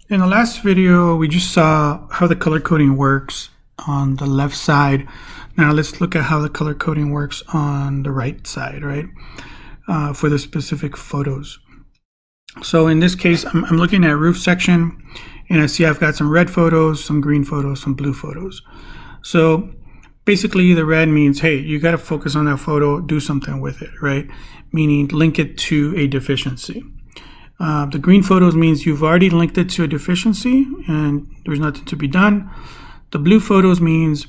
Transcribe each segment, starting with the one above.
In the last video, we just saw how the color coding works on the left side. Now let's look at how the color coding works on the right side, right? For the specific photos. So in this case, I'm looking at roof section, and I see I've got some red photos, some green photos, some blue photos. So basically the red means, hey, you got to focus on that photo, do something with it, right? Meaning link it to a deficiency. The green photos means you've already linked it to a deficiency and there's nothing to be done. The blue photos means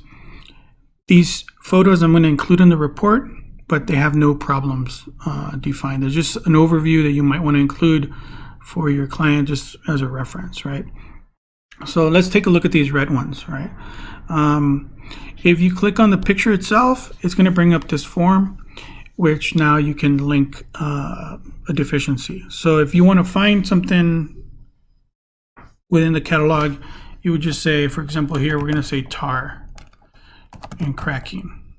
these photos I'm going to include in the report, but they have no problems defined. There's just an overview that you might want to include for your client just as a reference, right? So let's take a look at these red ones, right? If you click on the picture itself, it's going to bring up this form, which now you can link a deficiency. So if you want to find something within the catalog, you would just say, for example, here we're going to say tar and cracking.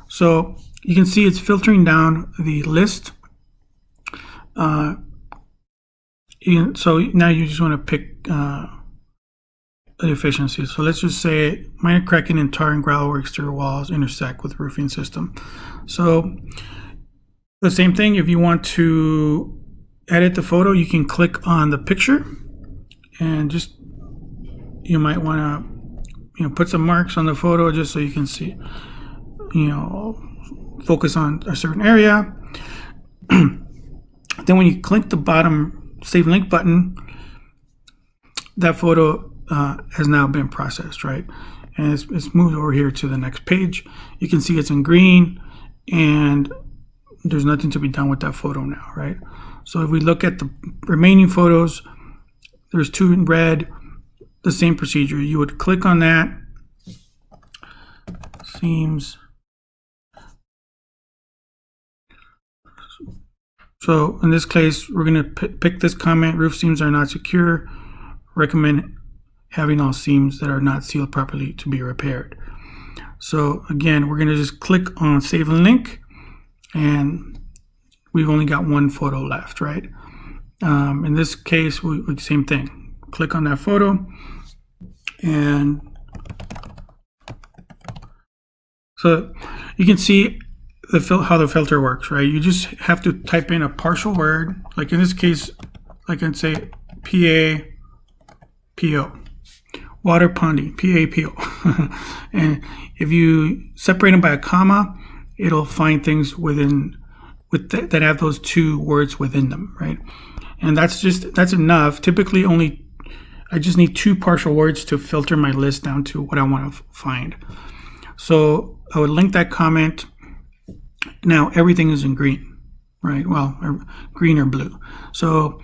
So you can see it's filtering down the list. So now you just want to pick a deficiency. So let's just say minor cracking in tar and gravel where exterior walls intersect with roofing system. So the same thing, if you want to edit the photo, you can click on the picture and just, you might want to, put some marks on the photo just so you can see, focus on a certain area. Then when you click the bottom save link button, that photo has now been processed, right? And it's moved over here to the next page. You can see it's in green and there's nothing to be done with that photo now, right? So if we look at the remaining photos, there's two in red, the same procedure. You would click on that, seams. So in this case, we're going to pick this comment, roof seams are not secure. Recommend having all seams that are not sealed properly to be repaired. So again, we're going to just click on save and link, and we've only got one photo left, right? In this case, we same thing. Click on that photo, and so you can see how the filter works, right? You just have to type in a partial word, like in this case, I can say PAPO, water pondy, PAPO. And if you separate them by a comma, it'll find things that have those two words within them, right? And that's enough. Typically I just need two partial words to filter my list down to what I want to find. So I would link that comment. Now everything is in green, right? Well, green or blue. So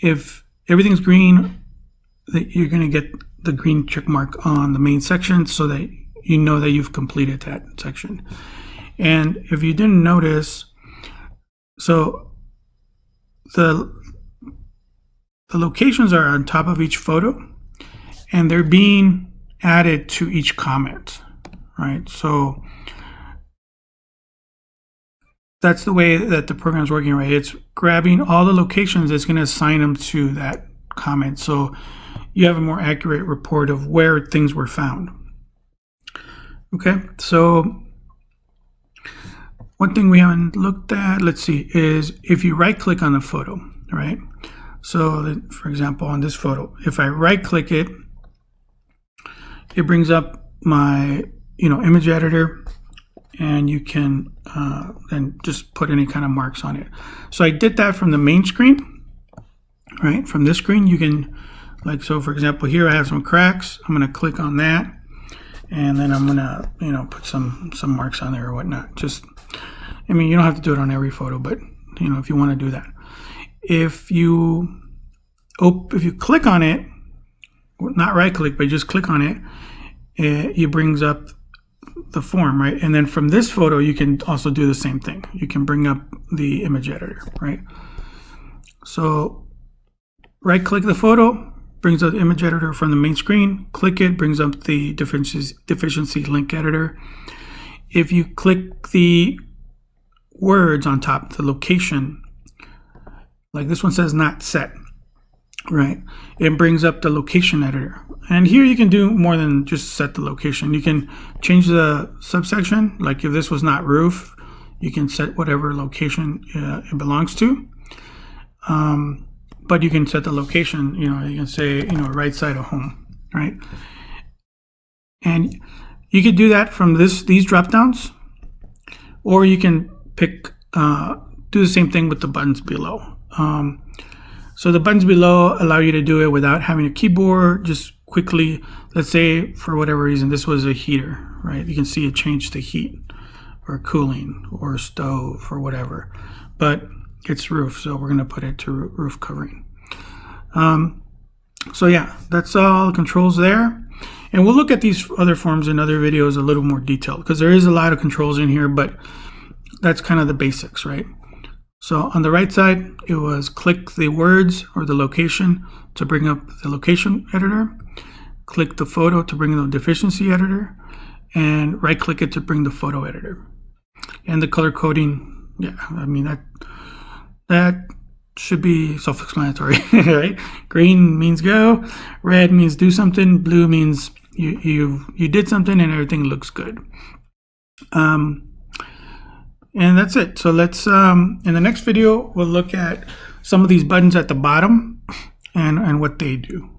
if everything's green, you're going to get the green check mark on the main section so that you know that you've completed that section. And if you didn't notice, so the locations are on top of each photo and they're being added to each comment, right? So that's the way that the program's working, right? It's grabbing all the locations, it's going to assign them to that comment. So you have a more accurate report of where things were found. Okay, so one thing we haven't looked at, let's see, is if you right click on the photo, right? So for example, on this photo, if I right click it, it brings up my image editor, and you can then just put any kind of marks on it. So I did that from the main screen, right? From this screen, you can, so for example, here I have some cracks. I'm going to click on that, and then I'm going to, put some marks on there or whatnot. You don't have to do it on every photo, but if you want to do that. If you click on it, not right click, but just click on it, it brings up the form, right? And then from this photo, you can also do the same thing. You can bring up the image editor, right? So right click the photo, brings up the image editor from the main screen, click it, brings up the deficiency link editor. If you click the words on top, the location, like this one says not set. right? It brings up the location editor. And here you can do more than just set the location. You can change the subsection. Like if this was not roof, you can set whatever location it belongs to. But you can set the location, you can say, right side of home, right? And you could do that from these drop downs, or you can pick, do the same thing with the buttons below. So the buttons below allow you to do it without having a keyboard, just quickly. Let's say for whatever reason, this was a heater, right? You can see it changed to heat or cooling or stove or whatever, but it's roof. So we're going to put it to roof covering. So yeah, that's all the controls there. And we'll look at these other forms in other videos a little more detailed because there is a lot of controls in here, but that's kind of the basics, right? So on the right side, it was click the words or the location to bring up the location editor, click the photo to bring up the deficiency editor, and right click it to bring the photo editor. And the color coding, yeah, I mean that should be self-explanatory, right? Green means go, red means do something, blue means you did something and everything looks good. And that's it. So let's, in the next video, we'll look at some of these buttons at the bottom and what they do.